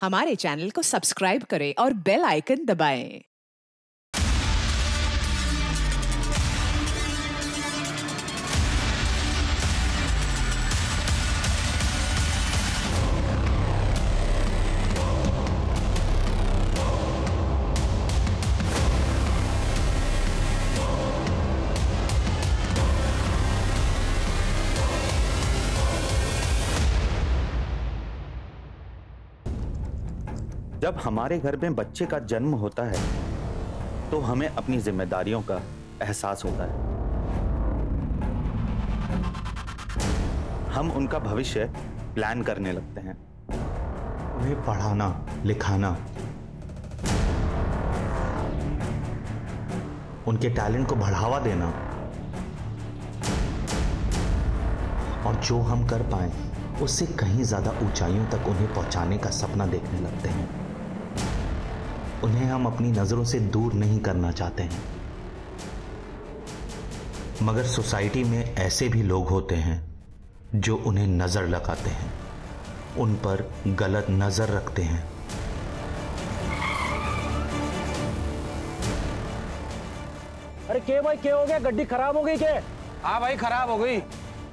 हमारे चैनल को सब्सक्राइब करें और बेल आइकन दबाएं। जब हमारे घर में बच्चे का जन्म होता है तो हमें अपनी जिम्मेदारियों का एहसास होता है। हम उनका भविष्य प्लान करने लगते हैं, उन्हें पढ़ाना लिखाना, उनके टैलेंट को बढ़ावा देना और जो हम कर पाए उससे कहीं ज्यादा ऊंचाइयों तक उन्हें पहुंचाने का सपना देखने लगते हैं। उन्हें हम अपनी नजरों से दूर नहीं करना चाहते हैं, मगर सोसाइटी में ऐसे भी लोग होते हैं जो उन्हें नजर लगाते हैं, उन पर गलत नजर रखते हैं। अरे क्या भाई, क्या हो गया? गड्डी खराब हो गई क्या? हाँ भाई, खराब हो गई।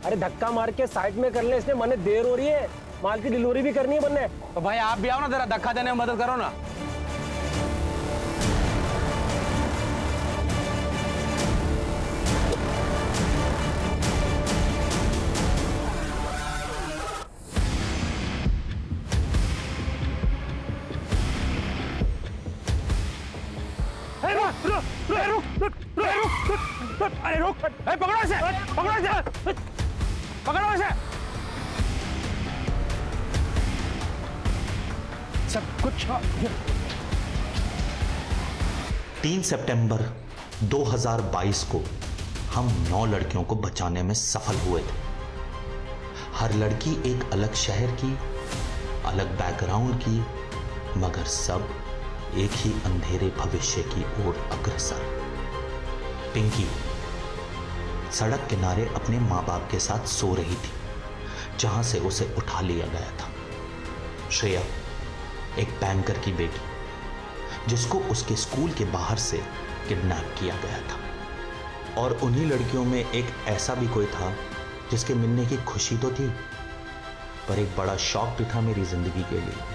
अरे धक्का मार के साइड में कर ले, इसने मने देर हो रही है, माल की डिलीवरी भी करनी है बनने। तो भाई आप भी आओ ना, जरा धक्का देने में मदद करो ना। अरे रुक, पकड़ो इसे, पकड़ो इसे, पकड़ो इसे। सब कुछ 3 सितंबर 2022 को हम 9 लड़कियों को बचाने में सफल हुए थे। हर लड़की एक अलग शहर की, अलग बैकग्राउंड की, मगर सब एक ही अंधेरे भविष्य की ओर अग्रसर। पिंकी सड़क किनारे अपने मां बाप के साथ सो रही थी, जहां से उसे उठा लिया गया था। श्रेया एक बैंकर की बेटी, जिसको उसके स्कूल के बाहर से किडनैप किया गया था। और उन्हीं लड़कियों में एक ऐसा भी कोई था जिसके मिलने की खुशी तो थी, पर एक बड़ा शौक भी था मेरी जिंदगी के लिए।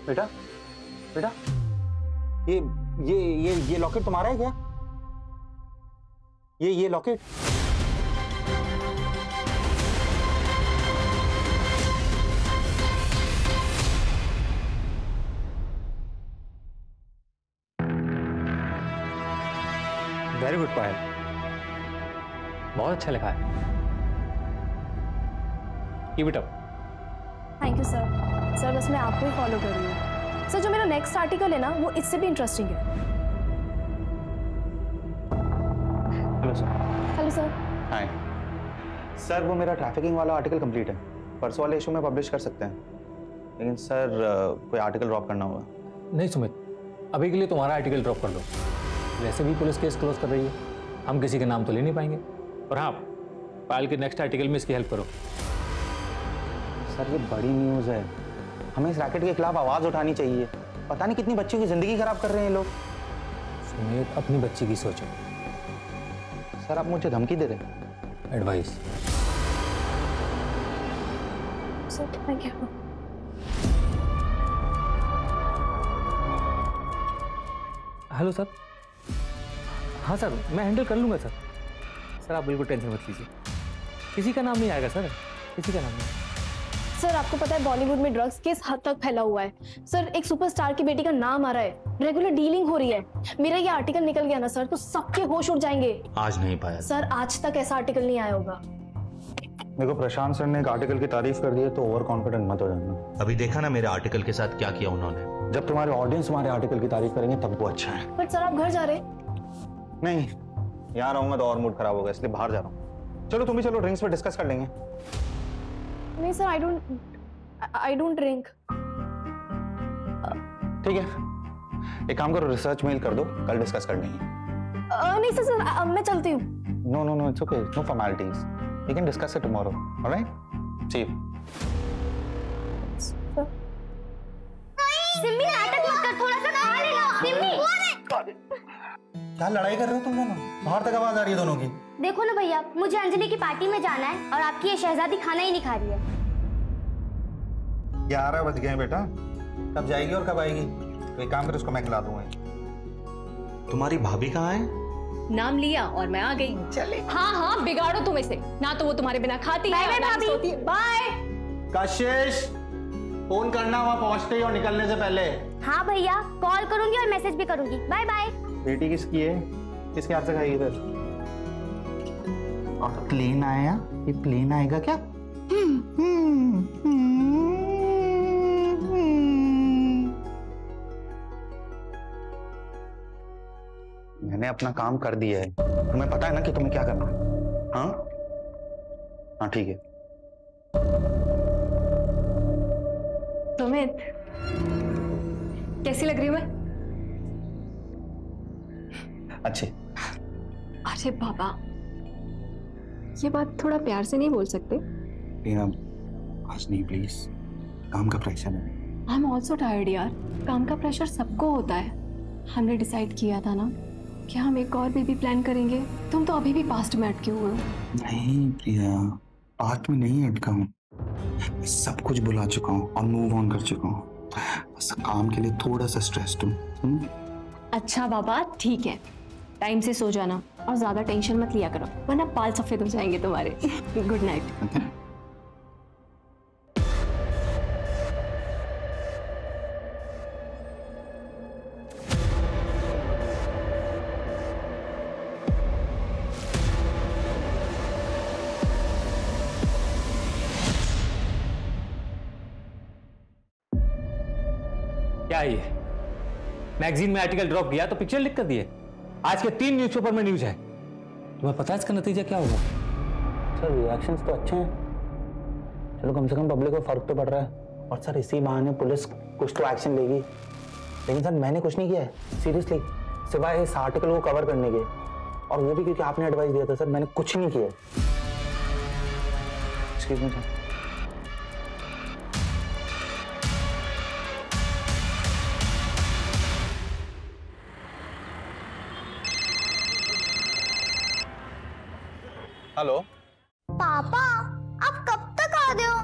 बेटा बेटा, ये लॉकेट तुम्हारा है क्या? ये लॉकेट? वेरी गुड पायल, बहुत अच्छा लिखा है। Keep it up. Thank you sir. Sir बस मैं आपको ही फॉलो कर रही हूँ। सर जो मेरा नेक्स्ट आर्टिकल है ना, वो इससे भी इंटरेस्टिंग है। Hello sir. Hello sir. Hi sir, वो मेरा ट्रैफिकिंग वाला आर्टिकल कंप्लीट है, परसों वाले इशू में पब्लिश कर सकते हैं, लेकिन सर कोई आर्टिकल ड्रॉप करना होगा। नहीं सुमित, अभी के लिए तुम्हारा आर्टिकल ड्रॉप कर दो। वैसे भी पुलिस केस क्लोज कर रही है, हम किसी के नाम तो ले नहीं पाएंगे। और हाँ, पायल के नेक्स्ट आर्टिकल में इसकी हेल्प करो। सर ये बड़ी न्यूज़ है, हमें इस रैकेट के खिलाफ आवाज उठानी चाहिए। पता नहीं कितनी बच्चियों की जिंदगी खराब कर रहे हैं लोग। सुमित, अपनी बच्ची की सोचो। सर आप मुझे धमकी दे रहे हैं? Advice. Sir thank you. Hello sir. हाँ सर, मैं हैंडल कर लूंगा सर। सर आप बिल्कुल टेंशन मत लीजिए, किसी का नाम नहीं आएगा सर, किसी का नाम नहीं। सर आपको पता है बॉलीवुड में ड्रग्स किस हद तक फैला हुआ है। सर एक सुपरस्टार की बेटी का नाम आ रहा है, रेगुलर डीलिंग हो रही है। मेरा ये आर्टिकल निकल गया ना सर, तो सबके होश उड़ जाएंगे। आज नहीं पाया सर, आज तक ऐसा आर्टिकल नहीं आया होगा। देखो प्रशांत सर ने एक आर्टिकल की तारीफ कर दी है, तो ओवर कॉन्फिडेंट मत हो जाना। अभी देखा ना मेरे आर्टिकल के साथ क्या किया उन्होंने। जब तुम्हारे ऑडियंस तुम्हारे आर्टिकल की तारीफ करेंगे तब वो अच्छा है। बट सर आप घर जा रहे? नहीं, यहाँ रहूंगा तो और मूड खराब होगा, इसलिए बाहर जा रहा हूँ। चलो तुम भी चलो, ड्रिंक्स पे डिस्कस कर लेंगे। नहीं सर, आई डोंट ड्रिंक। ठीक है, एक काम करो, रिसर्च मेल कर दो, कल डिस्कस कर लेंगे। नहीं सर, मैं चलती हूँ। No, it's okay. No formalities. We can discuss it tomorrow. All right? See you. Simmi नाटक मत कर, थोड़ा सा खा लेना। सिम्मी क्या लड़ाई कर रहे हो तुम दोनों? बाहर तक आवाज आ रही है दोनों की। देखो ना भैया, मुझे अंजलि की पार्टी में जाना है और आपकी ये शहजादी खाना ही नहीं खा रही है। 11 बज गए बेटा। कब जाएगी और कब आएगी? कोई काम कर, उसको मैं खिला दूंगा। तुम्हारी भाभी कहाँ है? नाम लिया और मैं आ गई। चले। हाँ बिगाड़ो तुम इसे, ना तो वो तुम्हारे बिना खाती है ना ही सोती है। बाय। कशिश, फोन करना वहां पहुंचते ही और निकलने से पहले। हाँ भैया, कॉल करूंगी और मैसेज भी करूंगी। Bye bye. बेटी किसकी है? किसके हाथ से खाएगी फिर? और प्लेन आया? ये प्लेन आएगा क्या? मैंने अपना काम कर दिया है, तुम्हें पता है ना कि तुम्हें क्या करना है? हाँ ठीक है। सुमित, कैसी लग रही हूँ मैं? अच्छे। अरे बाबा, ये बात थोड़ा प्यार से नहीं बोल सकते? आज नहीं प्लीज, काम का प्रेशर है। आई एम ऑल्सो टायर्ड यार। काम का प्रेशर सबको होता है। हमने डिसाइड किया था ना कि हम एक और बेबी प्लान करेंगे। तुम तो अभी भी पास्ट में अटके हुए हो। नहीं प्रिया, पास्ट में नहीं अटका हूँ। सब कुछ भुला चुका हूँ और मूव ऑन कर चुका हूँ। बस काम के लिए थोड़ा सा स्ट्रेस्ड हूँ। अच्छा बाबा ठीक है, टाइम से सो जाना और ज्यादा टेंशन मत लिया करो, वरना बाल सफेद हो जाएंगे तुम्हारे। Good night. क्या ये मैगजीन में आर्टिकल ड्रॉप किया तो पिक्चर लिख कर दिए? आज के 3 न्यूज़पेपर में न्यूज है। तुम्हें पता है इसका नतीजा क्या होगा? सर रिएक्शंस तो अच्छे हैं, चलो कम से कम पब्लिक को फर्क तो पड़ रहा है। और सर इसी बहाने पुलिस कुछ तो एक्शन लेगी। लेकिन सर मैंने कुछ नहीं किया है सीरियसली, सिवाय इस आर्टिकल को कवर करने के, और वो भी क्योंकि आपने एडवाइस दिया था। सर मैंने कुछ नहीं किया। Excuse me sir. हेलो पापा, आप कब तक आ रहे हो?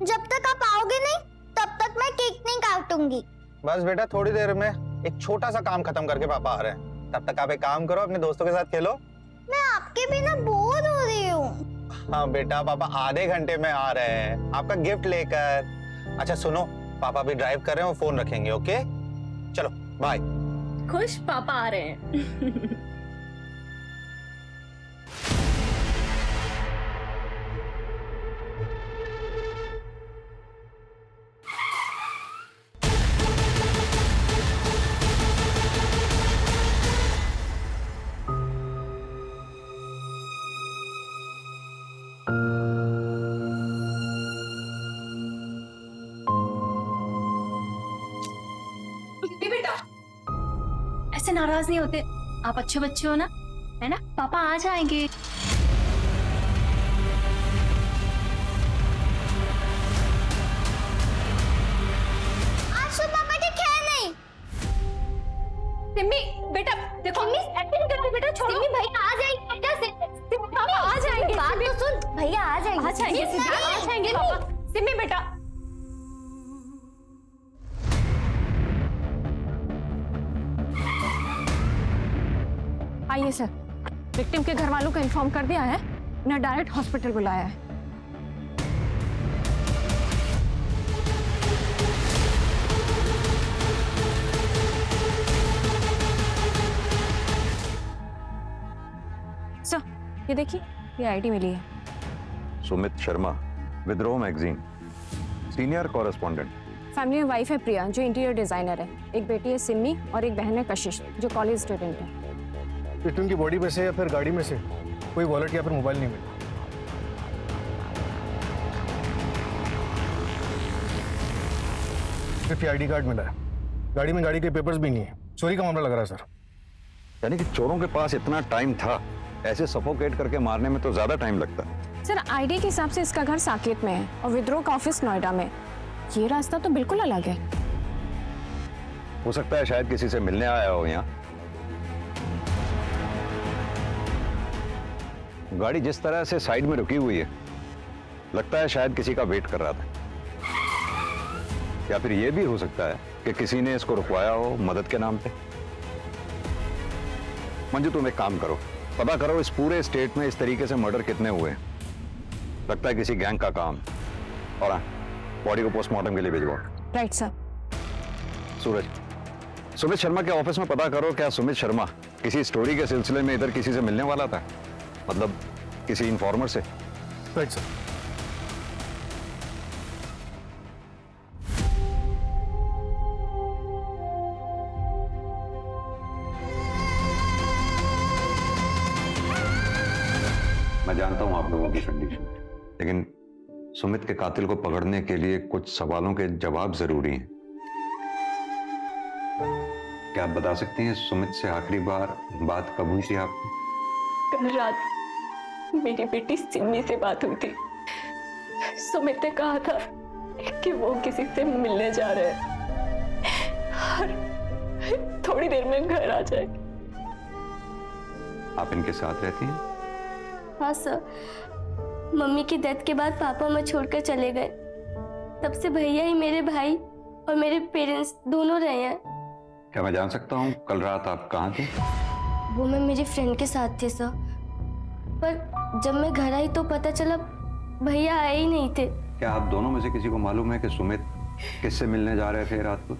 जब तक आप आओगे नहीं तब तक मैं केक नहीं काटूंगी। बस बेटा थोड़ी देर में एक छोटा सा काम खत्म करके पापा आ रहे हैं। तब तक आप एक काम करो, अपने दोस्तों के साथ खेलो। मैं आपके बिना बोर हो रही हूँ। हाँ बेटा, पापा आधे घंटे में आ रहे हैं आपका गिफ्ट लेकर। अच्छा सुनो, पापा भी ड्राइव कर रहे हैं, वो फोन रखेंगे। ओके चलो बाय। खुश पापा आ रहे हैं। ऐसे नाराज नहीं होते, आप अच्छे बच्चे हो ना, है ना? पापा आ जाएंगे। आज तो पापा ठीक है नहीं। सिम्मी बेटा देखो, एक्टिंग करते बेटा, छोड़ो। सिम्मी भैया आ जाएंगे बेटा। पापा आ जाएंगे। बात तो सुन, भैया आ जाएंगे। आ जाएंगे सिम्मी, आ जाएंगे पापा। सिम्मी बेटा आइए सर। विक्टिम के घर वालों को इन्फॉर्म कर दिया है, ना डायरेक्ट हॉस्पिटल बुलाया है। सर ये देखिए, ये आईडी मिली है। सुमित शर्मा, विद्रोह मैगजीन, सीनियर कॉरेस्पॉन्डेंट। फैमिली में वाइफ है प्रिया जो इंटीरियर डिजाइनर है, एक बेटी है सिम्मी और एक बहन है कशिश जो कॉलेज स्टूडेंट है। विक्टिम की बॉडी में से या फिर गाड़ी में से कोई वॉलेट या फिर मोबाइल नहीं मिला। सिर्फ आईडी कार्ड मिला है, गाड़ी में गाड़ी के पेपर्स भी नहीं है। चोरी का मामला लग रहा है सर। यानी कि चोरों के पास इतना टाइम था ऐसे सफोकेट करके मारने में तो ज्यादा टाइम लगता है। सर आईडी के हिसाब से इसका घर साकेत में है और विद्रोह का ऑफिस नोएडा में। ये रास्ता तो बिल्कुल अलग है। हो सकता है शायद किसी से मिलने आया हो यहाँ। गाड़ी जिस तरह से साइड में रुकी हुई है, लगता है शायद किसी का वेट कर रहा था। या फिर यह भी हो सकता है कि किसी ने इसको रुकवाया हो मदद के नाम पे। मंजू तुम एक काम करो, पता करो इस पूरे स्टेट में इस तरीके से मर्डर कितने हुए हैं। लगता है किसी गैंग का काम। और हाँ, बॉडी को पोस्टमार्टम के लिए भिजवाओ। Right sir. सूरज, सुमित शर्मा के ऑफिस में पता करो क्या सुमित शर्मा किसी स्टोरी के सिलसिले में इधर किसी से मिलने वाला था, मतलब किसी इन्फॉर्मर से। Right sir. मैं जानता हूं आप लोगों की कंडीशन, लेकिन सुमित के कातिल को पकड़ने के लिए कुछ सवालों के जवाब जरूरी हैं। क्या आप बता सकती हैं सुमित से आखिरी बार बात कब हुई थी आपकी? कल रात मेरी बेटी सिमी से बात हुई थी। सुमित ने कहा था कि वो किसी से मिलने जा रहे हैं और थोड़ी देर में घर आ जाएगी। आप इनके साथ रहती हैं? हाँ सर, मम्मी की डेथ के बाद पापा मुझे छोड़कर चले गए। तब से भैया ही मेरे भाई और मेरे पेरेंट्स दोनों रहे हैं। क्या मैं जान सकता हूँ कल रात आप कहाँ थे? वो मैं मेरी फ्रेंड के साथ थे सर, पर जब मैं घर आई तो पता चला भैया आए ही नहीं थे। क्या आप दोनों में से किसी को मालूम है कि सुमित किससे मिलने जा रहे थे रात को?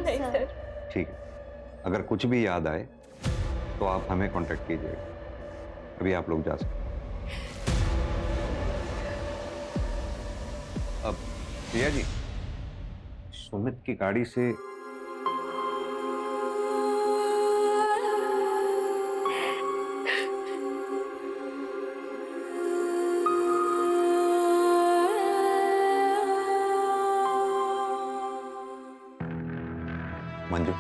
नहीं सर। ठीक है, अगर कुछ भी याद आए तो आप हमें कांटेक्ट कीजिएगा। अभी आप लोग जा सकते हैं। अब प्रिया जी, सुमित की गाड़ी से मंजू,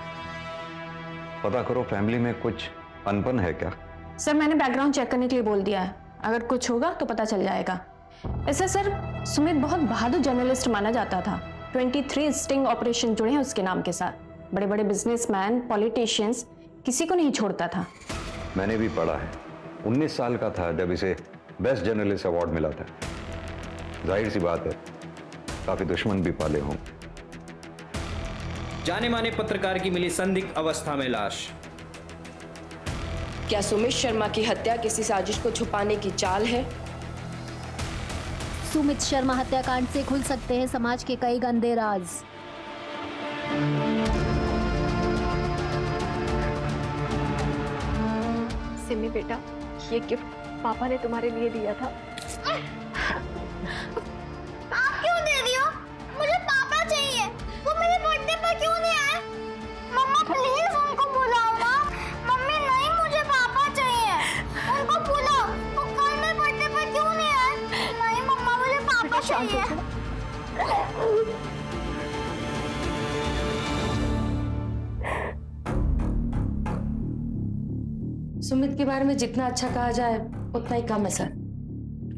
पता करो फैमिली में कुछ अनबन है क्या? सर मैंने बैकग्राउंड चेक करने के लिए बोल दिया है, अगर कुछ होगा तो पता चल जाएगा। ऐसे सर सुमित बहुत बहादुर जर्नलिस्ट माना जाता था। 23 स्टिंग ऑपरेशन जुड़े हैं उसके नाम के साथ। बड़े बड़े बिजनेसमैन, पॉलिटिशियंस, किसी को नहीं छोड़ता था। मैंने भी पढ़ा है। 19 साल का था जब इसे बेस्ट जर्नलिस्ट अवार्ड मिला था। जाहिर सी बात है काफी दुश्मन भी पाले हों। जाने माने पत्रकार की मिली संदिग्ध अवस्था में लाश। क्या सुमित शर्मा की हत्या किसी साजिश को छुपाने की चाल है? सुमित शर्मा हत्याकांड से खुल सकते हैं समाज के कई गंदे राज। सिमी बेटा, ये गिफ्ट पापा ने तुम्हारे लिए दिया था। आप क्यों दे रही हो? मुझे पापा चाहिए। वो मेरे बर्थडे पर क्यों नहीं आए? मम्मा प्लीज उनको बुलाओ। मम्मी नहीं, मुझे पापा चाहिए। उनको बुलाओ। वो कल मेरे बर्थडे पर क्यों नहीं आए? नहीं मम्मा, मुझे पापा चाहिए। सुमित के बारे में जितना अच्छा कहा जाए उतना ही कम है सर।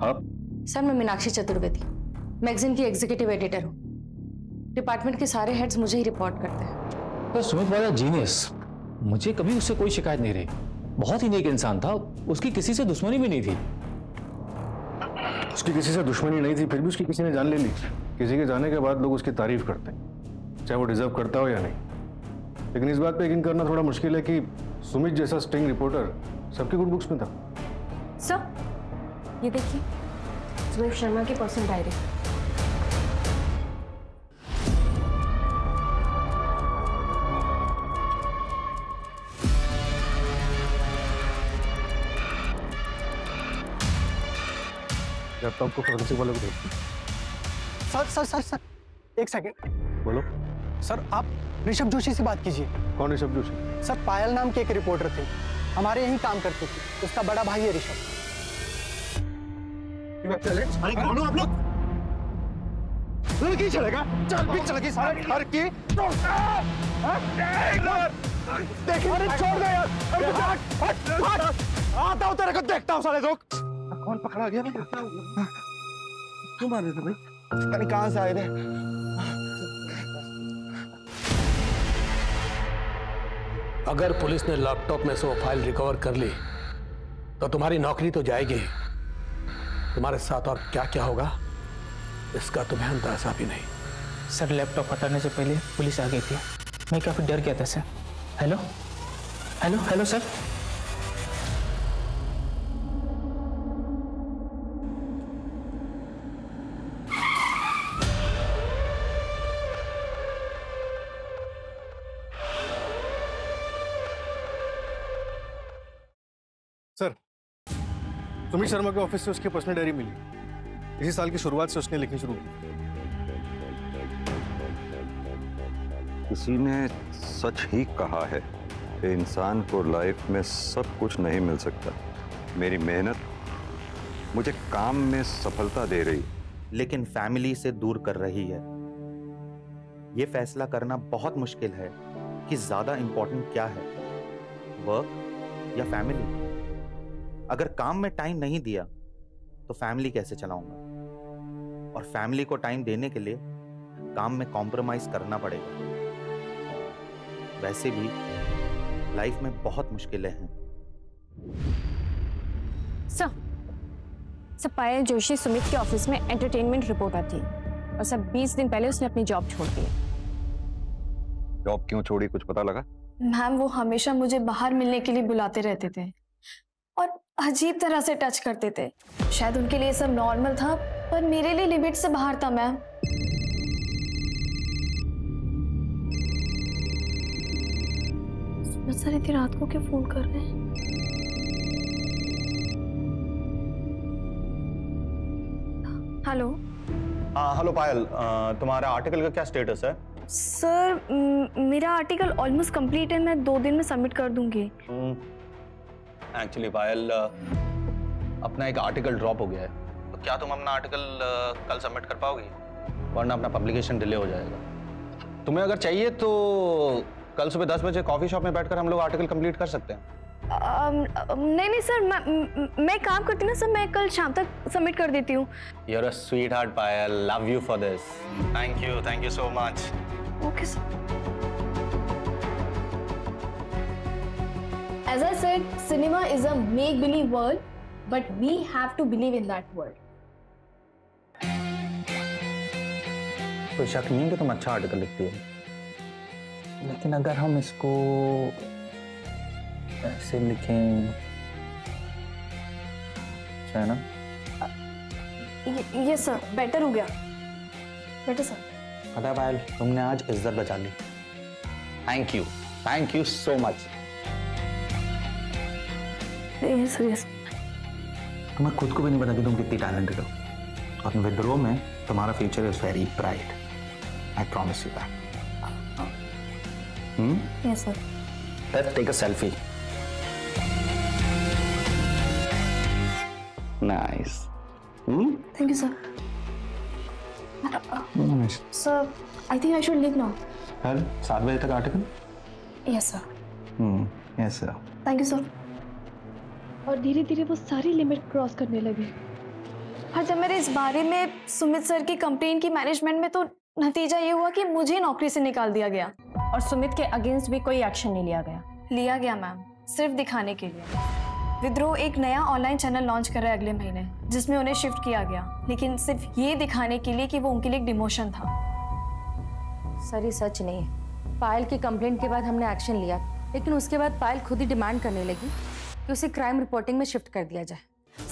आप? सर मैं मीनाक्षी चतुर्वेदी, मैगजीन की एग्जीक्यूटिव एडिटर हूँ। डिपार्टमेंट के सारे हेड्स मुझे ही रिपोर्ट करते हैं। पर सुमित वाला जीनियस, मुझे कभी उससे कोई शिकायत नहीं रही। बहुत ही नेक इंसान था, उसकी किसी से दुश्मनी भी नहीं थी। उसकी किसी से दुश्मनी नहीं थी, फिर भी उसकी किसी ने जान ले ली। किसी के जाने के बाद लोग उसकी तारीफ करते हैं, चाहे वो डिजर्व करता हो या नहीं। लेकिन इस बात पे यकीन करना थोड़ा मुश्किल है कि सुमित जैसा स्टिंग रिपोर्टर सबकी गुड बुक्स में था। सर ये देखिए, सुमित शर्मा की पर्सनल डायरी। जब तो आपको फोरेंसिक वाले को देखते। सर एक सेकंड। बोलो। सर आप ऋषभ जोशी से बात कीजिए। कौन ऋषभ जोशी? सर पायल नाम के एक रिपोर्टर थे, हमारे यहीं काम करते थे। उसका बड़ा भाई है ऋषभ। अरे कौन हो आप लोग? लड़की चलेगा? चल भी चलेगी सारे घर की। देखिए, अरे छोड़ दे यार, अरे हट, आता हूँ तेरे को देखता हूँ साले लोग। कौन पकड़ा गया? क्यों मार रहे थे भाई? पता नहीं कहाँ से आए थे। अगर पुलिस ने लैपटॉप में से वो फाइल रिकवर कर ली तो तुम्हारी नौकरी तो जाएगी, तुम्हारे साथ और क्या क्या होगा इसका तुम्हें अंदाजा भी नहीं। सर लैपटॉप हटाने से पहले पुलिस आ गई थी, मैं काफी डर गया था sir. Hello hello hello sir. Sir, Sumit Sharma के ऑफिस से उसकी पर्सनल डायरी मिली। इसी साल की शुरुआत से उसने लिखनी शुरू की। किसी ने सच ही कहा है कि इंसान को लाइफ में सब कुछ नहीं मिल सकता। मेरी मेहनत मुझे काम में सफलता दे रही, लेकिन फैमिली से दूर कर रही है। यह फैसला करना बहुत मुश्किल है कि ज्यादा इंपॉर्टेंट क्या है, वर्क या फैमिली। अगर काम में टाइम नहीं दिया तो फैमिली कैसे चलाऊंगा? और फैमिली को टाइम देने के लिए काम में कॉम्प्रोमाइज करना पड़ेगा। वैसे भी लाइफ में बहुत मुश्किलें हैं। सर पायल जोशी सुमित के ऑफिस में एंटरटेनमेंट रिपोर्टर थी और सब 20 दिन पहले उसने अपनी जॉब छोड़ दी। जॉब क्यों छोड़ी, कुछ पता लगा? मैम वो हमेशा मुझे बाहर मिलने के लिए बुलाते रहते थे और अजीब तरह से टच करते थे। शायद उनके लिए सब नॉर्मल था पर मेरे लिए लिमिट से बाहर था मैम। सर इतनी रात को क्यों फोन कर रहे हैं? हेलो। हेलो पायल, तुम्हारा आर्टिकल का क्या स्टेटस है? सर मेरा आर्टिकल ऑलमोस्ट कंप्लीट है, मैं 2 दिन में सबमिट कर दूंगी। एक्चुअली पायल, अपना एक आर्टिकल ड्रॉप हो गया है, तो क्या तुम अपना आर्टिकल कल सबमिट कर पाओगी? वरना अपना पब्लिकेशन डिले हो जाएगा। तुम्हें अगर चाहिए तो कल सुबह 10 बजे कॉफी शॉप में बैठकर हम लोग आर्टिकल कंप्लीट कर सकते हैं। नहीं सर, मैं काम करती हूँ ना सर, मैं कल शाम तक सबमिट कर देती हूँ। You're a sweetheart, Payal, love you for this. Thank you so much. Okay sir. As I said, cinema is a make-believe world, but we have to believe in that world. कोई शक नहीं है कि तुम अच्छा आर्टिकल लिखती हो, लेकिन अगर हम इसको ऐसे लिखें, है ना? ये सर बेटर हो गया। Better sir. पता है पायल, तुमने आज इज्जत बचा ली। Thank you so much. Yes. तुम्हें खुद को भी नहीं पता कि तुम कितनी टैलेंटेड हो, और विद्रोह में तुम्हारा future is very bright. I promise you that. Yes sir. Let's take a selfie. Nice. Thank you sir. Sir, I think I should leave now. कल 7 बजे तक article? Yes sir. Yes sir. Thank you sir. और धीरे धीरे वो सारी limit cross करने लगे। और जब मेरे इस बारे में सुमित सर की कंप्लेन की मैनेजमेंट में, तो नतीजा ये हुआ कि मुझे नौकरी से निकाल दिया गया। और सुमित के अगेंस्ट भी कोई एक्शन नहीं लिया गया। लिया गया मैम, सिर्फ दिखाने के लिए। विद्रोह एक नया ऑनलाइन चैनल लॉन्च कर रहा है अगले महीने, जिसमें उन्हें शिफ्ट किया गया, लेकिन सिर्फ ये दिखाने के लिए कि वो उनके लिए एक डिमोशन था। सर ये सच नहीं है। पायल की कंप्लेंट के बाद हमने एक्शन लिया, लेकिन उसके बाद पायल खुद ही डिमांड करने लगी कि उसे क्राइम रिपोर्टिंग में शिफ्ट कर दिया जाए।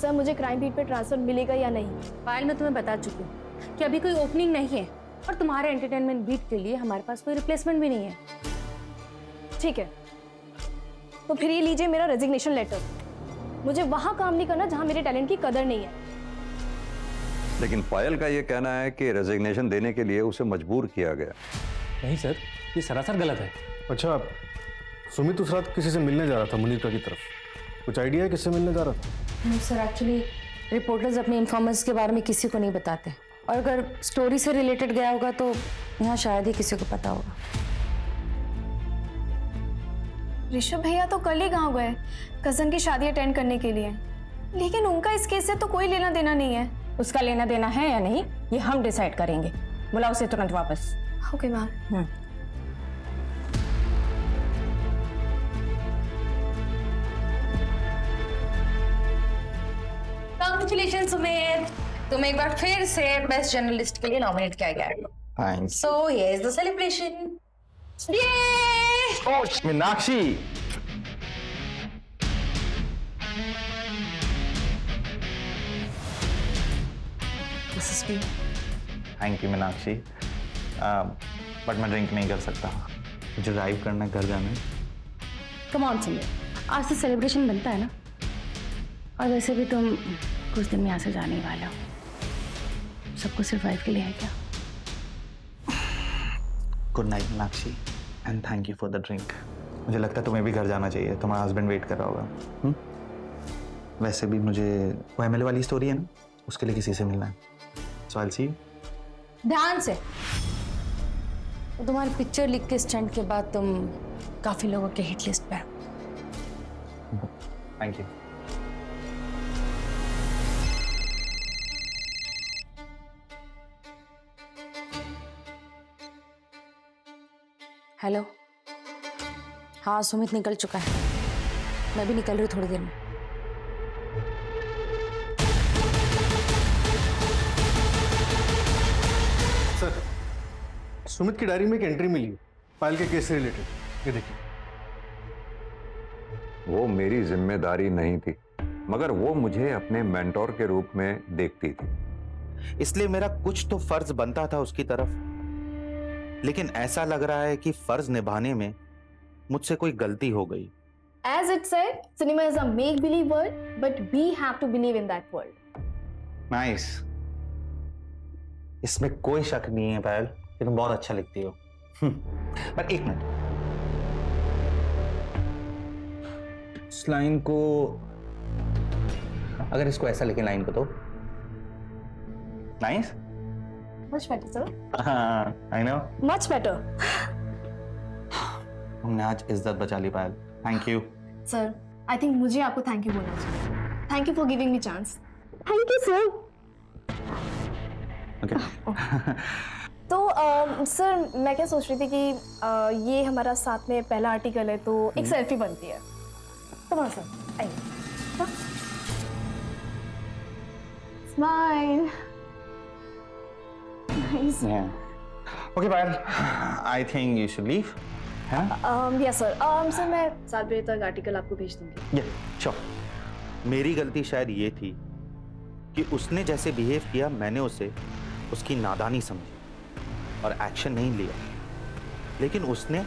सर मुझे क्राइम बीट पे ट्रांसफर मिलेगा या नहीं? पायल मैं तुम्हें बता चुकी हूँ कि अभी कोई ओपनिंग नहीं है, और तुम्हारे एंटरटेनमेंट बीट के लिए हमारे पास कोई रिप्लेसमेंट भी नहीं है। ठीक है, तो फिर ये लीजिए मेरा रेजिग्नेशन लेटर। मुझे वहां काम नहीं करना जहां मेरे टैलेंट की कदर नहीं है। लेकिन पायल का ये कहना है कि रेजिग्नेशन देने के लिए उसे मजबूर किया गया। नहीं सर, ये सरासर गलत है। अच्छा, सुमित उस रात किसी से मिलने जा रहा था मुनीता की तरफ, कुछ आइडिया है किससे मिलने जा रहा था? नहीं सर, एक्चुअली रिपोर्टर्स अपने इन्फॉर्मर्स के बारे में किसी को नहीं बताते, और अगर स्टोरी से रिलेटेड गया होगा तो यहाँ शायद ही किसी को पता होगा। ऋषभ भैया तो कल ही गाँव गए कजन की शादी अटेंड करने के लिए, लेकिन उनका इस केस से तो कोई लेना देना नहीं है। उसका लेना देना है या नहीं ये हम डिसाइड करेंगे। बुलाओ उसे तुरंत वापस। Okay ma'am. कांग्रेचुलेशन सुमित, तुम एक बार फिर से बेस्ट जर्नलिस्ट के लिए नॉमिनेट किया गया है। Thanks. So here is the celebration. Oh Meenakshi, this is for you. Thank you Meenakshi, but मैं ड्रिंक नहीं कर सकता, मुझे ड्राइव करना है, घर जाना है। कम ऑन सुमित, आज से सेलिब्रेशन बनता है ना, और वैसे भी तुम कुछ दिन में यहाँ से जाने वाले हो, सब कुछ सिर्फ वाइफ के लिए है क्या? Good night Meenakshi and thank you for the drink. मुझे लगता है तुम्हें भी घर जाना चाहिए, तुम्हारा हस्बैंड वेट कर रहा होगा। वैसे भी मुझे वो एमएलए वाली स्टोरी है ना, उसके लिए किसी से मिलना है, सो आई विल सी यू। ध्यान से, तो तुम्हारी पिक्चर लीक के स्टंट के बाद तुम काफी लोगों के हिट लिस्ट पे हो। Thank you. हेलो, हाँ सुमित निकल चुका है, मैं भी निकल रही हूँ थोड़ी देर में। सर, सुमित की डायरी में एक एंट्री मिली है पायल के केस से रिलेटेड, ये देखिए। वो मेरी जिम्मेदारी नहीं थी, मगर वो मुझे अपने मेंटोर के रूप में देखती थी, इसलिए मेरा कुछ तो फर्ज बनता था उसकी तरफ। लेकिन ऐसा लग रहा है कि फर्ज निभाने में मुझसे कोई गलती हो गई। As it said, cinema is a make-believe world, but we have to believe in that world. Nice, इसमें कोई शक नहीं है पायल कि तुम बहुत अच्छा लिखती हो। पर एक मिनट, इस लाइन को, अगर इसको ऐसा लिखे लाइन को तो नाइस। Much better, sir. हाँ, I know. Much better. तुमने आज इज्जत बचा ली Payal, thank you. Sir, I think मुझे आपको थैंक यू बोलना चाहिए। Thank you for giving me chance. Thank you, sir. Okay. तो सर मैं क्या सोच रही थी कि ये हमारा साथ में पहला आर्टिकल है, तो एक सेल्फी बनती है। Come on, sir. आइए। Smile. Nice. Yeah. Okay, Payal, I think you should leave. Yes, sir. Sir मैं 7 बजे तक आर्टिकल आपको भेज दूंगी। Yeah, sure. मेरी गलती शायद ये थी कि उसने जैसे बिहेव किया, मैंने उसे उसकी नादानी समझी और एक्शन नहीं लिया। लेकिन उसने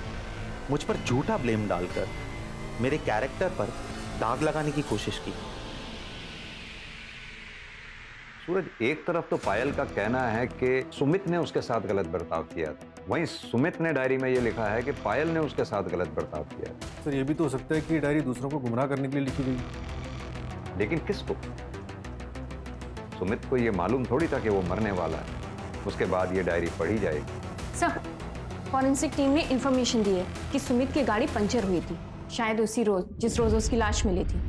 मुझ पर झूठा ब्लेम डालकर मेरे कैरेक्टर पर दाग लगाने की कोशिश की। सूरज, एक तरफ तो पायल का कहना है कि सुमित ने उसके साथ गलत बर्ताव किया था, वहीं सुमित ने डायरी में ये लिखा है कि पायल ने उसके साथ गलत बर्ताव किया। सर, ये भी तो हो सकता है कि डायरी दूसरों को गुमराह करने के लिए लिखी गई। लेकिन किसको? सुमित को ये मालूम थोड़ी था कि वो मरने वाला है, उसके बाद ये डायरी पढ़ी जाएगी। सर, फॉरेंसिक टीम ने इंफॉर्मेशन दी है कि सुमित की गाड़ी पंचर हुई थी, शायद उसी रोज जिस रोज उसकी लाश मिली थी।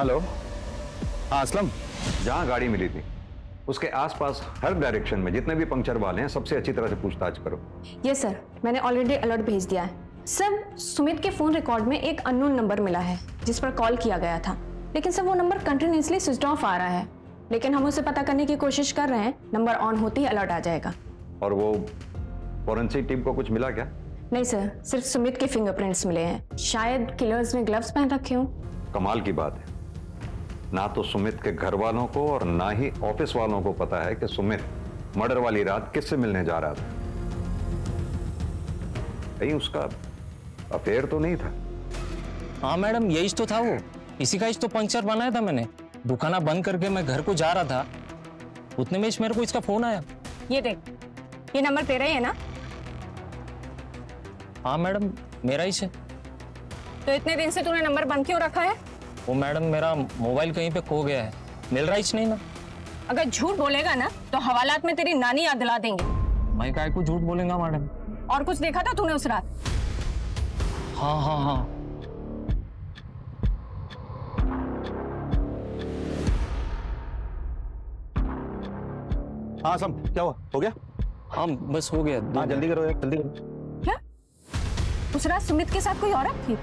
हेलो, हाँ असलम, जहाँ गाड़ी मिली थी उसके आसपास हर डायरेक्शन में जितने भी पंक्चर वाले हैं सबसे अच्छी तरह से पूछताछ करो। यस सर, मैंने ऑलरेडी अलर्ट भेज दिया है। सर, सुमित के फोन रिकॉर्ड में एक अननोन नंबर मिला है जिस पर कॉल किया गया था, लेकिन सर वो नंबर कंटिन्यूसली स्विच ऑफ आ रहा है। लेकिन हम उसे पता करने की कोशिश कर रहे हैं, नंबर ऑन होते ही अलर्ट आ जाएगा। और वो फॉरेंसिक टीम को कुछ मिला क्या? नहीं सर, सिर्फ सुमित के फिंगरप्रिंट्स मिले हैं। शायद किलर्स ने ग्लव्स पहन रखे हों। कमाल की बात है, ना तो सुमित के घर वालों को और ना ही ऑफिस वालों को पता है कि सुमित मर्डर वाली रात किससे मिलने जा रहा था। कहीं उसका अफेयर तो नहीं था? हाँ मैडम, यही तो था वो। इसी का तो पंक्चर बनाया था मैंने। दुकाना बंद करके मैं घर को जा रहा था, उतने में मेरे को इसका फोन आया। ये देख, ये नंबर तेरा ही है ना? हाँ मैडम, मेरा ही है। तो इतने दिन से तूने नंबर बंद क्यों रखा है? वो मैडम मेरा मोबाइल कहीं पे खो गया है, मिल रहा ही नहीं ना। अगर झूठ बोलेगा ना तो हवालात में तेरी नानी याद दिला देंगे। मैं काय को झूठ बोलेगा मैडम? और कुछ देखा था तूने उस रात? हाँ हाँ हाँ। हाँ सम, क्या हुआ? हो गया? हाँ बस हो गया। हाँ जल्दी करो यार, जल्दी करो। क्या उस रात सुमित के साथ कोई औरत थी?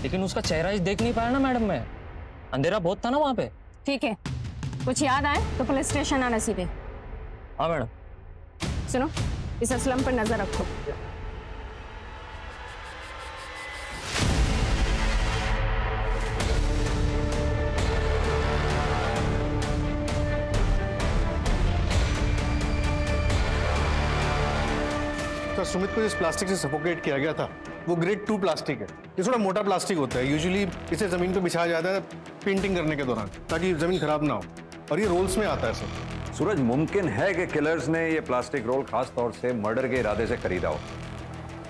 लेकिन उसका चेहरा ही देख नहीं पाया ना मैडम मैं, अंधेरा बहुत था ना वहां पे। ठीक है, कुछ याद आए तो पुलिस स्टेशन आना सीधे। हाँ मैडम। सुनो, इस असलम पर नजर रखो। तो सुमित को जिस प्लास्टिक से सफोकेट किया गया था वो ग्रेड 2 प्लास्टिक है। ये थोड़ा मोटा प्लास्टिक होता है, यूजुअली इसे जमीन पे बिछाया जाता है पेंटिंग करने के दौरान ताकि जमीन खराब ना हो, और ये रोल्स में आता है सर। सूरज, मुमकिन है कि किलर्स ने ये प्लास्टिक रोल खास तौर से मर्डर के इरादे से खरीदा हो,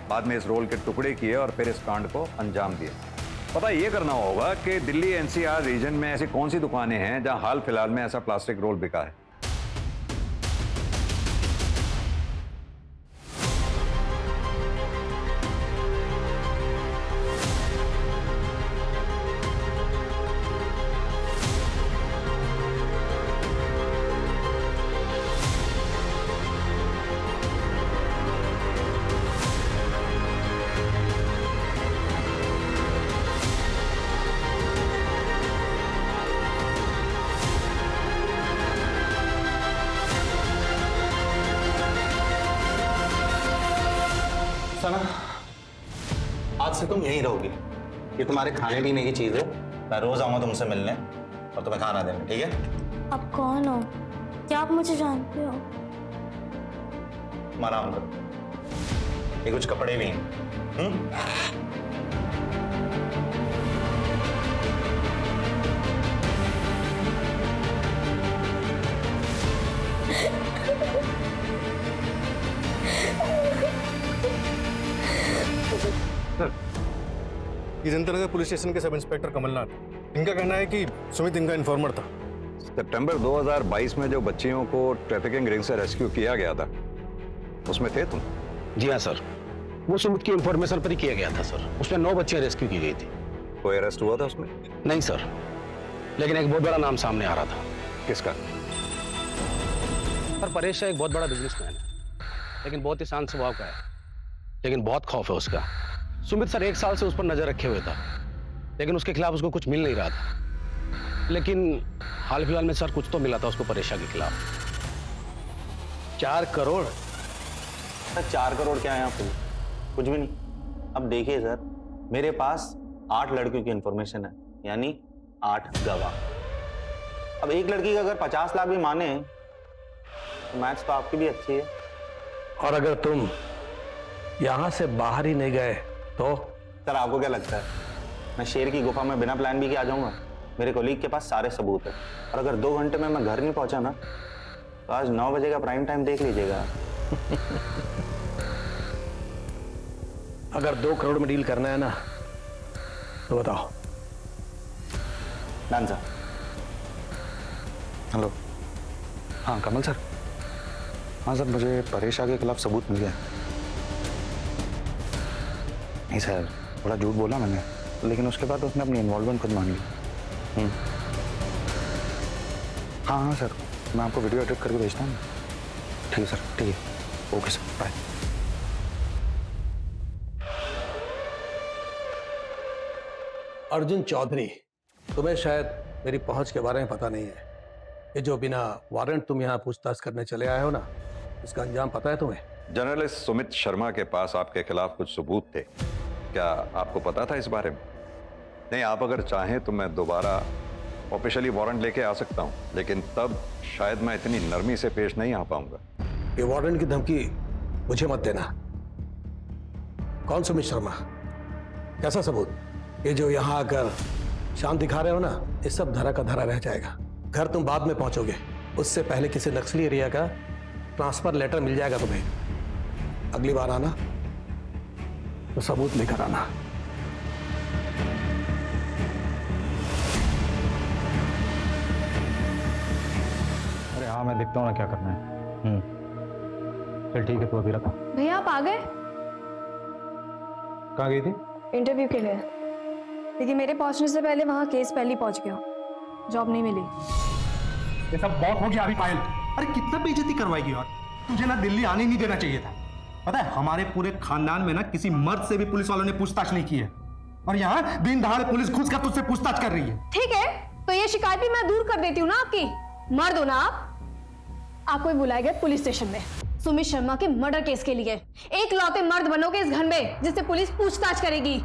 बाद में इस रोल के टुकड़े किए और फिर इस कांड को अंजाम दिए। पता ये करना होगा कि दिल्ली एनसीआर रीजन में ऐसी कौन सी दुकानें हैं जहां हाल फिलहाल में ऐसा प्लास्टिक रोल बिका है। सना, आज से तुम यहीं रहोगी। ये तुम्हारे खाने पीने की चीज है। मैं रोज आऊंगा तुमसे मिलने और तुम्हें खाना देने, ठीक है? आप कौन हो? क्या आप मुझे जानते हो? आराम करो, ये कुछ कपड़े भी हैं। ये जनता नगर पुलिस स्टेशन के सब इंस्पेक्टर कमलनाथ, इनका कहना है कि सुमित इनका इन्फॉर्मर था। सितंबर 2022 में जो बच्चियों को ट्रैफिकिंग रिंग से रेस्क्यू किया गया था, उसमें थे तुम? जी हाँ सर, वो सुमित की इंफॉर्मेशन पर ही किया गया था सर। उसमें 9 बच्चियां रेस्क्यू की गई थी। कोई अरेस्ट हुआ था उसमें? नहीं सर, लेकिन एक बहुत बड़ा नाम सामने आ रहा था। किसका? पर परेश एक बहुत बड़ा बिजनेसमैन है, लेकिन बहुत ही शांत स्वभाव का है, लेकिन बहुत खौफ है उसका। सुमित सर 1 साल से उस पर नजर रखे हुए था, लेकिन उसके खिलाफ उसको कुछ मिल नहीं रहा था। लेकिन हाल फिलहाल में सर कुछ तो मिला था उसको परेशा के खिलाफ। 4 करोड़? सर 4 करोड़ क्या है यहाँ पे? कुछ भी नहीं। अब देखिए सर, मेरे पास 8 लड़कियों की इंफॉर्मेशन है, यानी 8 गवाह। अब एक लड़की का अगर 50 लाख भी माने तो मैथ्स तो आपकी भी अच्छी है। और अगर तुम यहां से बाहर ही नहीं गए तो? सर आपको क्या लगता है मैं शेर की गुफा में बिना प्लान बी के आ जाऊंगा? मेरे कोलीग के पास सारे सबूत है, और अगर 2 घंटे में मैं घर नहीं पहुंचा ना तो आज 9 बजे का प्राइम टाइम देख लीजिएगा। अगर 2 करोड़ में डील करना है ना तो बताओ। Done sir. हेलो, हाँ कमल सर। हाँ सर, मुझे परेशा के खिलाफ सबूत मिल गया। नहीं सर, थोड़ा झूठ बोला मैंने, लेकिन उसके बाद उसने अपनी इन्वॉल्वमेंट खुद मान ली। हाँ हाँ सर, मैं आपको वीडियो एडिट करके भेजता हूँ। ठीक है सर, ठीक है, okay sir, bye. Arjun Chaudhary, तुम्हें शायद मेरी पहुंच के बारे में पता नहीं है। ये जो बिना वारंट तुम यहाँ पूछताछ करने चले आए हो ना, इसका अंजाम पता है तुम्हें? जर्नलिस्ट सुमित शर्मा के पास आपके खिलाफ कुछ सबूत थे, क्या आपको पता था इस बारे में? नहीं, आप अगर चाहें तो मैं दोबारा ऑफिशियली वारंट लेके आ सकता हूं, लेकिन तब शायद मैं इतनी नरमी से पेश नहीं आ पाऊंगा। ये वारंट की धमकी मुझे मत देना। कौन सुमित शर्मा? कैसा सबूत? ये जो यहां आकर शांत दिखा रहे हो ना, ये सब धरा का धरा रह जाएगा। घर तुम बाद में पहुंचोगे, उससे पहले किसी नक्सली एरिया का ट्रांसफर लेटर मिल जाएगा तुम्हें। अगली बार आना तो सबूत लेकर आना। अरे हाँ, मैं देखता हूँ ना क्या करना है। चल ठीक है, तू अभी रखा। भैया आप आ गए? कहाँ गई थी? इंटरव्यू के लिए। लेकिन मेरे पहुंचने से पहले वहां केस पहले पहुंच गया, जॉब नहीं मिली। ये सब बहुत हो गया अभी पायल। अरे कितना बेइज्जती करवाएगी यार। तुझे ना दिल्ली आने नहीं देना चाहिए था। पता है हमारे पूरे खानदान में ना किसी मर्द से भी पुलिस वालों ने पूछताछ नहीं की है, और यहाँ दिन दहाड़े पुलिस घुसकर तुझसे पूछताछ कर रही है। ठीक है, तो ये शिकायत भी मैं दूर कर देती हूँ ना आपकी। मर्द हो ना आप। आपको भी बुलाया गया पुलिस स्टेशन में सुमित शर्मा के मर्डर केस के लिए। एक लौते मर्द बनोगे इस घर में जिससे पुलिस पूछताछ करेगी।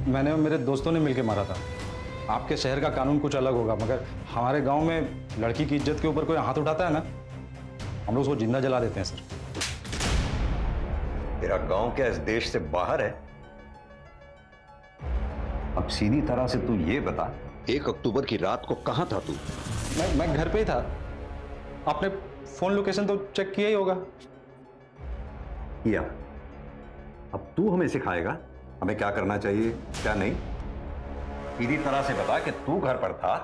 मैंने और मेरे दोस्तों ने मिलकर मारा था। आपके शहर का कानून कुछ अलग होगा, मगर हमारे गांव में लड़की की इज्जत के ऊपर कोई हाथ उठाता है ना, हम लोग उसको जिंदा जला देते हैं सर। तेरा गांव क्या इस देश से बाहर है? अब सीधी तरह से तू ये बता, 1 अक्टूबर की रात को कहां था तू? मैं घर पे ही था। आपने फोन लोकेशन तो चेक किया ही होगा। किया। अब तू हमें सिखाएगा हमें क्या करना चाहिए क्या नहीं? सीधी तरह से बता कि तू घर पर था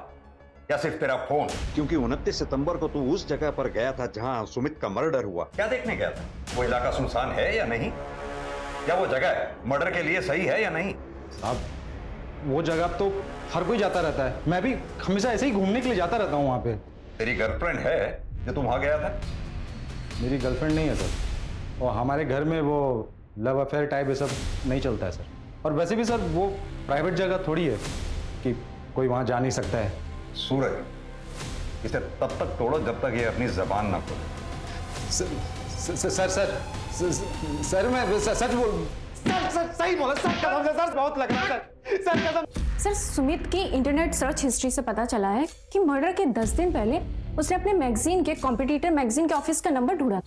या सिर्फ तेरा फोन? क्योंकि 29 सितंबर को तू उस जगह पर गया था जहां सुमित का मर्डर हुआ। क्या देखने गया था? वो इलाका सुनसान है या नहीं? क्या वो जगह मर्डर के लिए सही है या नहीं? साहब, वो जगह तो हर कोई जाता रहता है। मैं भी हमेशा ऐसे ही घूमने के लिए जाता रहता हूँ वहां पे। तेरी गर्लफ्रेंड है जो तुम वहां गया था? मेरी गर्लफ्रेंड नहीं है सर, और हमारे घर में वो लव अफेयर टाइप ये सब नहीं चलता है सर। और वैसे भी सर वो प्राइवेट जगह थोड़ी है कि कोई वहां जा नहीं सकता है। सूरज, इसे तब तक तोड़ो जब तक ये अपनी जबान ना खोले। सर मैं सच बोल। सर सही बोला सर, कसम से सर बहुत लग रहा है सर कसम। सर, सुमित की इंटरनेट सर्च हिस्ट्री से पता चला है कि मर्डर के 10 दिन पहले उसने अपने मैगजीन के कॉम्पिटिटर मैगजीन के ऑफिस का नंबर ढूंढा।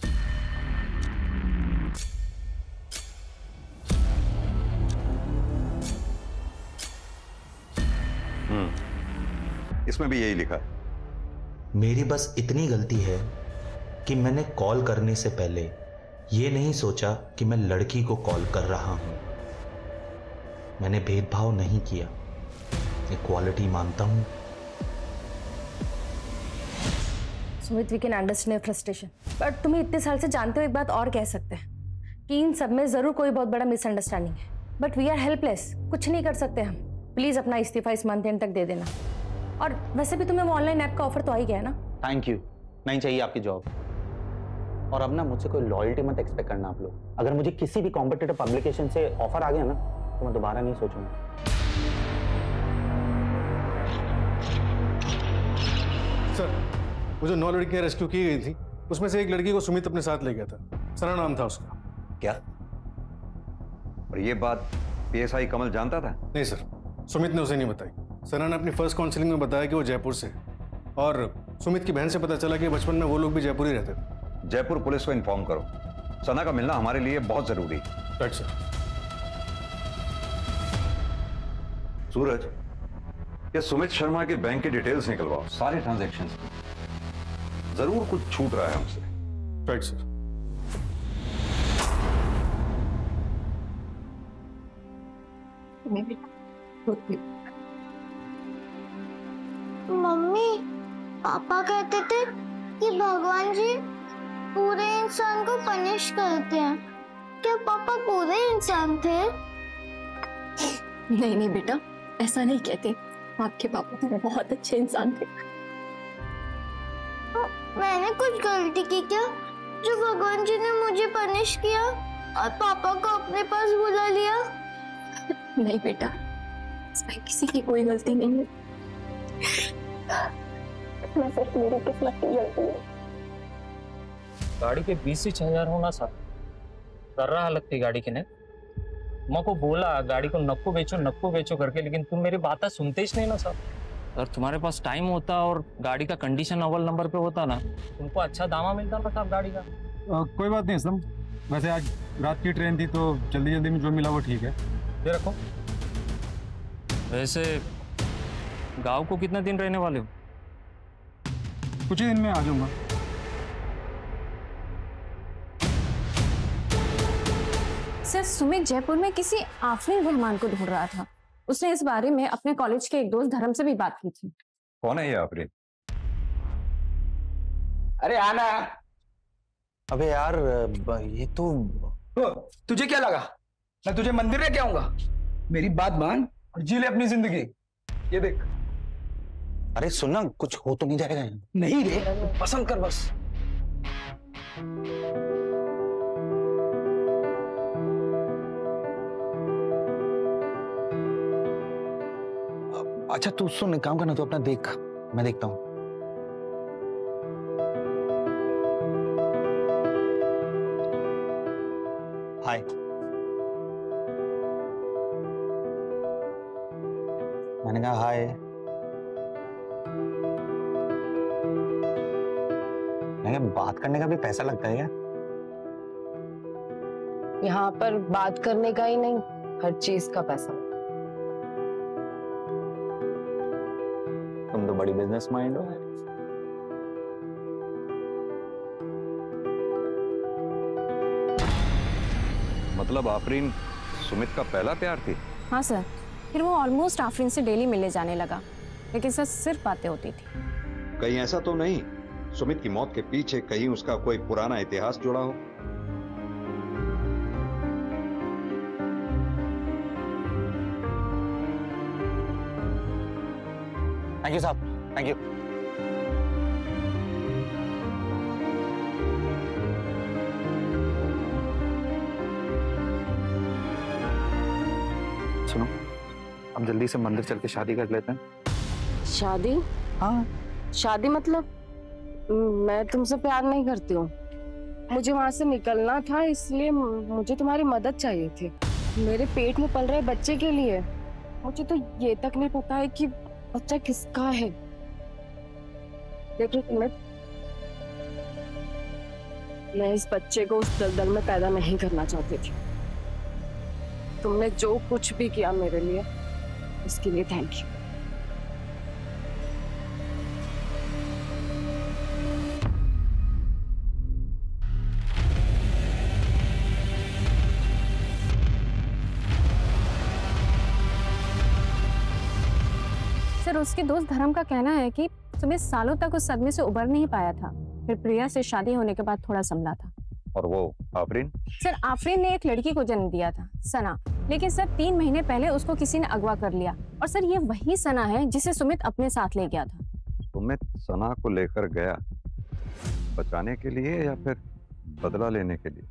इसमें भी यही लिखा है। मेरी बस इतनी गलती है कि मैंने कॉल करने से पहले ये नहीं सोचा कि मैं लड़की को कॉल कर रहा हूं। मैंने भेदभाव नहीं किया, इक्वालिटी मानता हूं। Sumit, we can understand frustration, but तुम्हें इतने साल से जानते हो एक बात और कह सकते हैं कि इन सब में जरूर कोई बहुत बड़ा मिसअंडरस्टैंडिंग है, बट वी आर हेल्पलेस। कुछ नहीं कर सकते हम। प्लीज अपना इस्तीफा इस मंथ एंड तक दे देना। और वैसे भी तुम्हें वो ऑनलाइन ऐप का ऑफर तो आ ही गया है ना। थैंक यू, नहीं चाहिए आपकी जॉब। और अब ना मुझसे कोई लॉयल्टी मत एक्सपेक्ट करना आप लोग। अगर मुझे किसी भी कॉम्पिटिटिव पब्लिकेशन से ऑफर आ गया ना तो मैं दोबारा नहीं सोचूंगा। सर, वो जो 9 लड़कियां रेस्क्यू की गई थी उसमें से एक लड़की को सुमित अपने साथ ले गया था। सना नाम था उसका। क्या? और ये बात PSI कमल जानता था? नहीं सर, सुमित ने उसे नहीं बताई। सना ने अपनी फर्स्ट काउंसलिंग में बताया कि वो जयपुर से, और सुमित की बहन से पता चला कि बचपन में वो लोग भी जयपुर ही रहते थे। जयपुर पुलिस को इन्फॉर्म करो। सना का मिलना हमारे लिए बहुत जरूरी है। Right sir. सूरज, ये सुमित शर्मा के बैंक की डिटेल्स निकलवाओ, सारे ट्रांजैक्शंस। जरूर कुछ छूट रहा है हमसे। Right sir. मम्मी, पापा कहते थे कि भगवान जी पूरे इंसान को पनिश करते हैं। क्या पापा पूरे इंसान थे? नहीं नहीं बेटा, ऐसा नहीं कहते। आपके पापा तो बहुत अच्छे इंसान थे। मैंने कुछ गलती की क्या जो भगवान जी ने मुझे पनिश किया और पापा को अपने पास बुला लिया? नहीं बेटा, इसमें किसी की कोई गलती नहीं है, इसमें सिर्फ मेरी किस्मत की गलती है। गाड़ी के 20,000 होना सर कर रहा हालत थी गाड़ी के ने। माँ को बोला गाड़ी को नक्को बेचो करके, लेकिन तुम मेरी बात सुनते ही नहीं ना सर। अगर तुम्हारे पास टाइम होता और गाड़ी का कंडीशन अव्वल नंबर पे होता ना, तुमको अच्छा दामा मिलता ना साहब गाड़ी का। कोई बात नहीं सम, वैसे आज रात की ट्रेन थी तो जल्दी जल्दी में जो मिला वो ठीक है, ये रखो। वैसे गांव को कितना दिन रहने वाले हो? कुछ ही दिन में आ जाऊंगा। सर सुमित जयपुर में किसी आफरीन रहमान को ढूंढ रहा था। उसने इस बारे में अपने कॉलेज के एक दोस्त धर्म से भी बात की थी। कौन है ये आफरीन? अरे आना। अबे यार ये तो तुझे क्या लगा मैं तुझे मंदिर लेके आऊंगा? मेरी बात मान और जी ले अपनी जिंदगी। ये देख। अरे सुनना, कुछ हो तो नहीं जाएगा? नहीं रे, पसंद कर बस। अच्छा तू सुन, काम करना, तो अपना देख, मैं देखता हूँ। हाय। मैंने कहा हाय। मैंने बात करने का भी पैसा लगता है क्या? यहाँ पर बात करने का ही नहीं, हर चीज का पैसा। तुम तो बड़ी बिजनेस माइंड हो। मतलब आफरीन सुमित का पहला प्यार थी? हाँ सर, फिर वो ऑलमोस्ट आफरीन से डेली मिलने जाने लगा, लेकिन सर सिर्फ बातें होती थी। कहीं ऐसा तो नहीं सुमित की मौत के पीछे कहीं उसका कोई पुराना इतिहास जुड़ा हो? थैंक यू साहब, थैंक यू। सुनो, हम जल्दी से मंदिर चल के शादी कर लेते हैं। शादी? हाँ। शादी मतलब? मैं तुमसे प्यार नहीं करती हूँ। मुझे वहां से निकलना था, इसलिए मुझे तुम्हारी मदद चाहिए थी मेरे पेट में पल रहे बच्चे के लिए। मुझे तो ये तक नहीं पता है कि बच्चा किसका है। देखो सुमित, मैं इस बच्चे को उस दलदल में पैदा नहीं करना चाहती थी। तुमने जो कुछ भी किया मेरे लिए, उसके लिए थैंक यू। सर उसके दोस्त धर्म का कहना है कि सुमित सालों तक उस सदमे से उबर नहीं पाया था, फिर प्रिया से शादी होने के बाद थोड़ा संभला था। और वो आफरीन? सर आफरीन ने एक लड़की को जन्म दिया था, सना, लेकिन सर 3 महीने पहले उसको किसी ने अगवा कर लिया। और सर ये वही सना है जिसे सुमित अपने साथ ले गया था। सुमित सना को लेकर गया बचाने के लिए या फिर बदला लेने के लिए?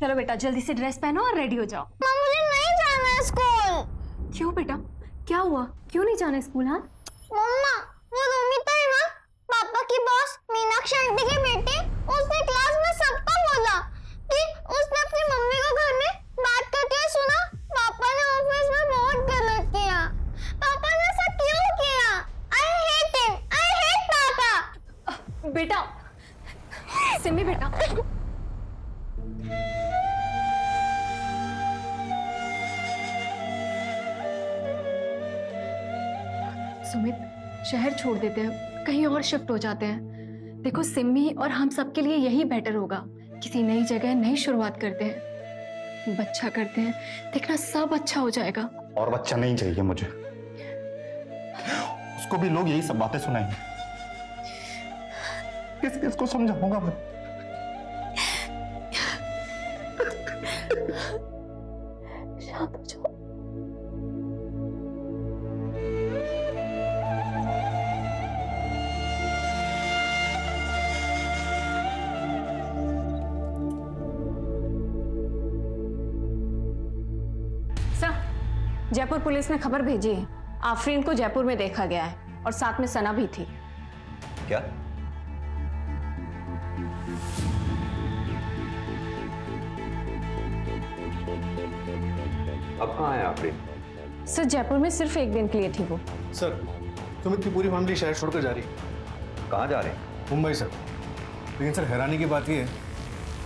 चलो बेटा जल्दी से ड्रेस पहनो और रेडी हो जाओ। मुझे नहीं जाना है स्कूल। क्यों बेटा, क्या हुआ? क्यों नहीं जाना स्कूल? हाँ मम्मा, वो रोमिता है ना, पापा की बॉस मीनाक्षी आंटी की बेटी, उसने क्लास में सबको बोला कि उसने अपनी मम्मी को घर में बात करते हुए सुना। पापा ने ऑफिस में बहुत गलत किया। पापा ने ऐसा क्यों किया? I hate him, I hate पापा। बेटा, सिमी बेटा, सुमित शहर छोड़ देते हैं, कहीं और शिफ्ट हो जाते हैं। देखो सिम्मी और हम सब के लिए यही बेटर होगा। किसी नई जगह नई शुरुआत करते हैं, बच्चा करते हैं, देखना सब अच्छा हो जाएगा। और बच्चा नहीं चाहिए मुझे, उसको भी लोग यही सब बातें सुनाएंगे। किस किस को समझाऊंगा मैं? शांत हो जाओ। जयपुर पुलिस ने खबर भेजी है, आफरीन को जयपुर में देखा गया है और साथ में सना भी थी। क्या? अब कहाँ है आफरीन? सर जयपुर में सिर्फ एक दिन के लिए थी वो। सर सुमित की पूरी फैमिली शहर छोड़कर जा रही है। कहाँ जा रहे हैं? मुंबई सर। लेकिन सर हैरानी की बात यह है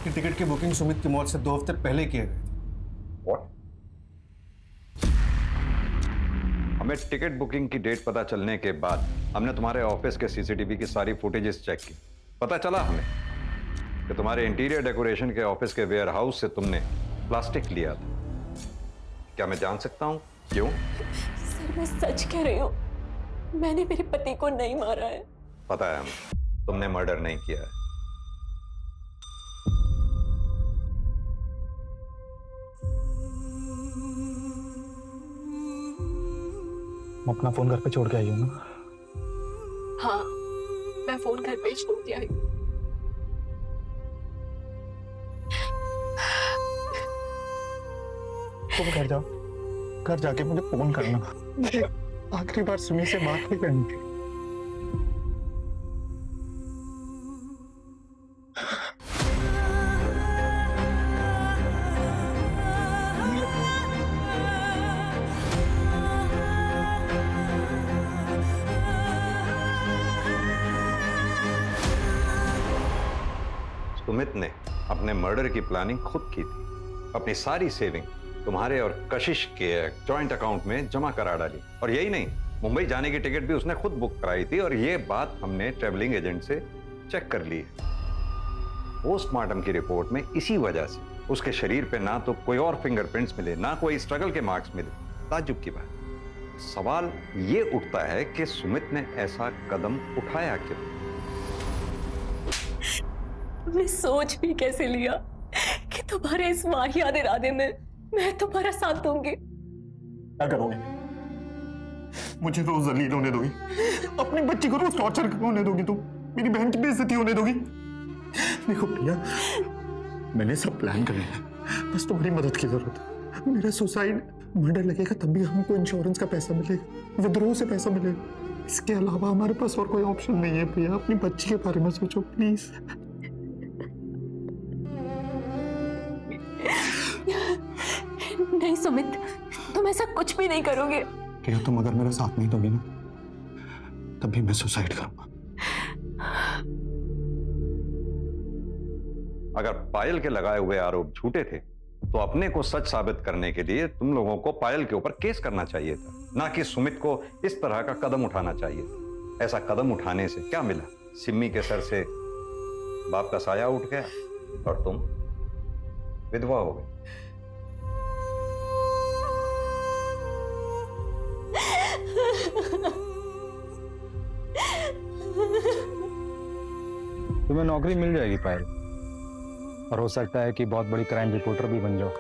कि टिकट की बुकिंग सुमित की मौत से 2 हफ्ते पहले किए गए थे। What? हमें टिकट बुकिंग की डेट पता चलने के बाद हमने तुम्हारे ऑफिस के सीसीटीवी की सारी फुटेजेस चेक की। पता चला हमें कि तुम्हारे इंटीरियर डेकोरेशन के ऑफिस के वेयर हाउस से तुमने प्लास्टिक लिया था। क्या मैं जान सकता हूं क्यों? सर मैं सच कह रही हूँ, मैंने मेरे पति को नहीं मारा है। पता है हमें, तुमने मर्डर नहीं किया है। मैं अपना फोन घर पे छोड़ के आई हूँ ना? हाँ, मैं फोन घर पे छोड़ के आई हूँ। तुम घर जाओ, घर जाके मुझे फोन करना। मुझे आखिरी बार सुमी से बात नहीं करनी थी। सुमित ने अपने मर्डर की प्लानिंग खुद की थी। अपनी सारी सेविंग तुम्हारे और कशिश के जॉइंट अकाउंट में जमा करा डाली। और यही नहीं, मुंबई जाने की टिकट भी उसने खुद बुक कराई थी। और ये बात हमने ट्रैवलिंग एजेंट से चेक कर ली है। पोस्टमार्टम की रिपोर्ट में इसी वजह से उसके शरीर पे ना तो कोई और फिंगरप्रिंट्स मिले, ना कोई स्ट्रगल के मार्क्स मिले। ताज्जुब की बात। सवाल ये उठता है कि सुमित ने ऐसा कदम उठाया क्यों? तुमने सोच भी कैसे लिया कि तुम्हारे इस वाहियात इरादे में मैं तुम्हारा साथ दूंगी? क्या करोगे? मुझे रोज जलील होने दोगी? अपनी बच्ची को रोज टॉर्चर होने दोगी? तुम मेरी बहन की बेइज्जती होने दोगी? देखो प्रिया, मैंने सब प्लान कर लिया, बस तुम्हारी मदद की जरूरत है। मेरा सुसाइड मर्डर लगेगा तब भी हमको इंश्योरेंस का पैसा मिलेगा, विद्रोह से पैसा मिलेगा। इसके अलावा हमारे पास और कोई ऑप्शन नहीं है। प्रिया, अपनी बच्ची के बारे में सोचो प्लीज। नहीं सुमित, तुम ऐसा कुछ भी नहीं करोगे। प्रिया, तुम अगर मेरा साथ नहीं दोगी ना, तब भी मैं सुसाइड करूंगा। अगर पायल के लगाए हुए आरोप झूठे थे तो अपने को सच साबित करने के लिए तुम लोगों को पायल के ऊपर केस करना चाहिए था, ना कि सुमित को इस तरह का कदम उठाना चाहिए था। ऐसा कदम उठाने से क्या मिला? सिम्मी के सर से बाप का साया उठ गया और तुम विधवा हो गई। तुम्हें नौकरी मिल जाएगी पायल, और हो सकता है कि बहुत बड़ी क्राइम रिपोर्टर भी बन जाओ।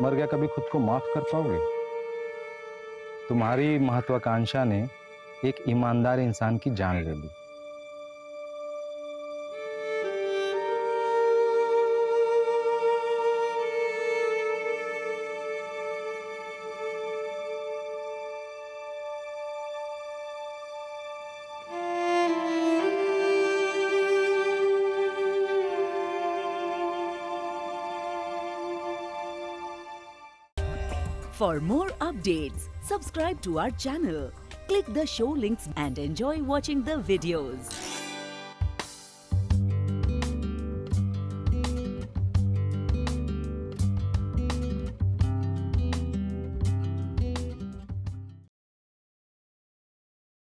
मर गया कभी खुद को माफ कर पाओगे? तुम्हारी महत्वाकांक्षा ने एक ईमानदार इंसान की जान ले ली। For more updates, subscribe to our channel, click the show links and enjoy watching the videos.